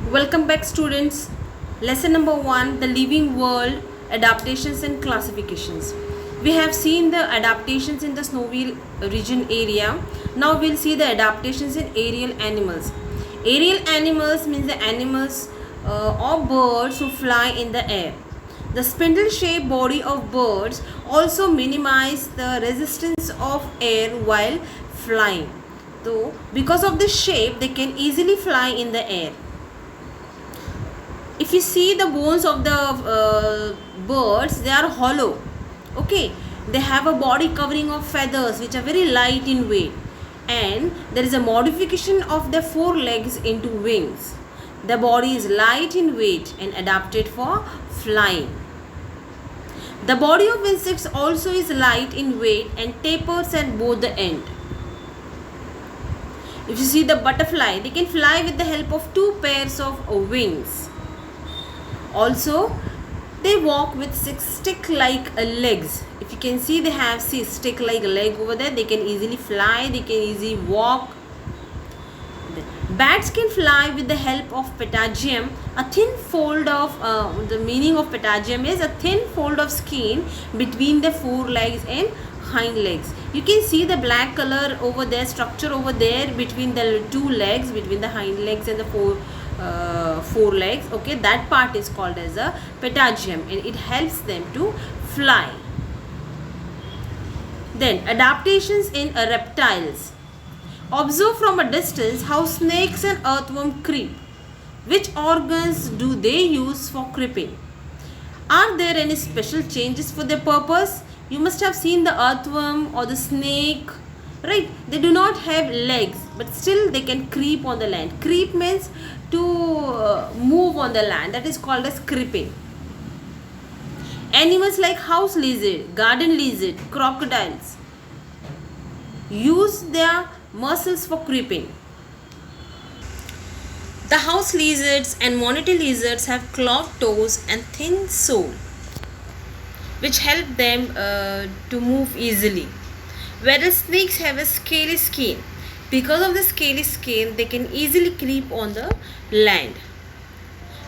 Welcome back, students. Lesson number 1, the living world, adaptations and classifications. We have seen the adaptations in the snowy region area. Now we'll see the adaptations in aerial animals. Aerial animals means the animals or birds who fly in the air. The spindle-shaped body of birds also minimize the resistance of air while flying. So, because of this shape, they can easily fly in the air. If you see the bones of the birds, they are hollow. Okay, they have a body covering of feathers which are very light in weight, and there is a modification of their forelegs into wings. The body is light in weight and adapted for flying. The body of insects also is light in weight and tapers at both the end. If you see the butterfly, they can fly with the help of two pairs of wings. Also, they walk with stick-like legs. If you can see, they have stick-like leg over there. They can easily fly. They can easily walk. Bats can fly with the help of patagium. A thin fold of the meaning of patagium is a thin fold of skin between the forelegs and hind legs. You can see the black color over there, structure over there between the two legs, between the hind legs and the forelegs. Okay, that part is called as a patagium, and it helps them to fly. Then adaptations in reptiles. Observe from a distance how snakes and earthworm creep. Which organs do they use for creeping? Are there any special changes for their purpose? You must have seen the earthworm or the snake, right? They do not have legs, but still they can creep on the land. Creep means to move on the land. That is called as creeping. Animals like house lizard, garden lizard, crocodiles use their muscles for creeping. The house lizards and monitor lizards have clawed toes and thin sole, which help them to move easily. Whereas snakes have a scaly skin. Because of the scaly skin, they can easily creep on the land.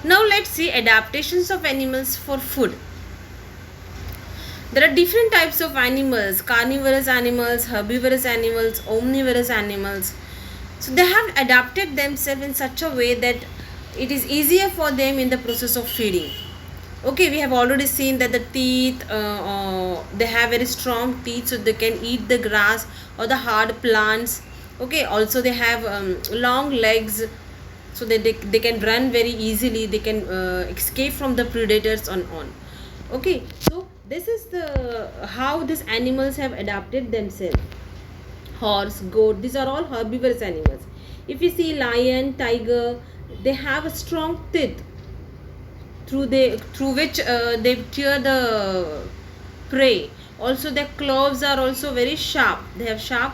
Now let's see adaptations of animals for food. There are different types of animals: carnivorous animals, herbivorous animals, omnivorous animals. So they have adapted themselves in such a way that it is easier for them in the process of feeding. Okay, we have already seen that the teeth, they have very strong teeth, so they can eat the grass or the hard plants. Okay, also they have long legs, so that they can run very easily. They can escape from the predators on. Okay, so this is the how these animals have adapted themselves. Horse, goat, these are all herbivorous animals. If you see lion, tiger, they have a strong teeth through which they tear the prey. Also their claws are also very sharp. They have sharp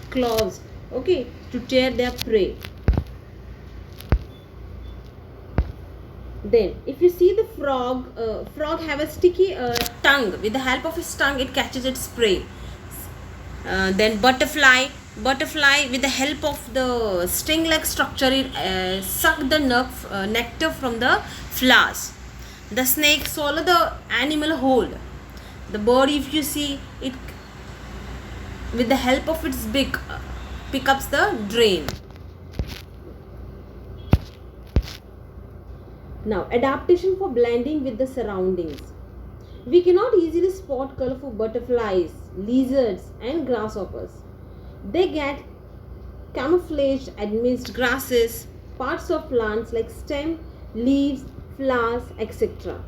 claws, okay, to tear their prey. Then if you see the frog have a sticky tongue. With the help of its tongue, it catches its prey. Then butterfly with the help of the sting-like structure, it suck the nectar from the flowers. The snake swallow the animal whole. The bird, if you see it, with the help of its beak, pick up the drain. Now adaptation for blending with the surroundings. We cannot easily spot colorful butterflies, lizards and grasshoppers. They get camouflaged amidst grasses, parts of plants like stem, leaves, flowers, etc.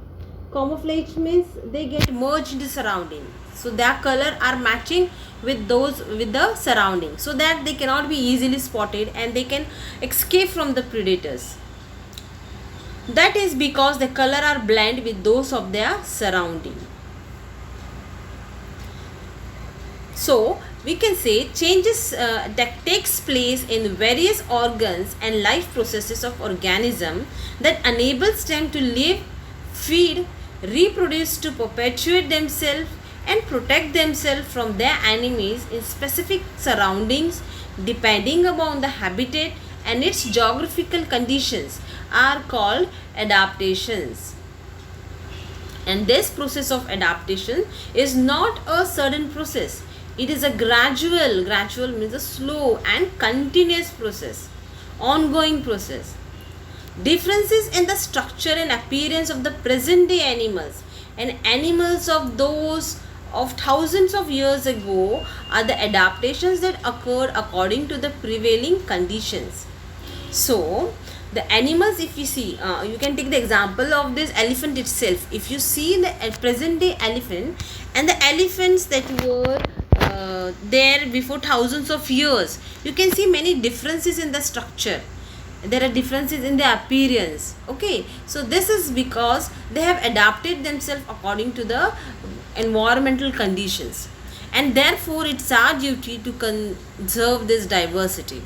Camouflage means they get merged in the surrounding. So their color are matching with those with the surrounding, so that they cannot be easily spotted and they can escape from the predators. That is because the color are blend with those of their surrounding. So we can say changes that takes place in various organs and life processes of organism that enables them to live, feed, reproduce, to perpetuate themselves and protect themselves from their enemies in specific surroundings, depending upon the habitat and its geographical conditions are called adaptations. And this process of adaptation is not a sudden process. It is a gradual means a slow and continuous process, ongoing process. Differences in the structure and appearance of the present day animals and animals of those of thousands of years ago are the adaptations that occurred according to the prevailing conditions. So the animals, if you see, you can take the example of this elephant itself. If you see the present day elephant and the elephants that were there before thousands of years, you can see many differences in the structure. There are differences in the appearance. Okay, so this is because they have adapted themselves according to the environmental conditions, and therefore it's our duty to conserve this diversity.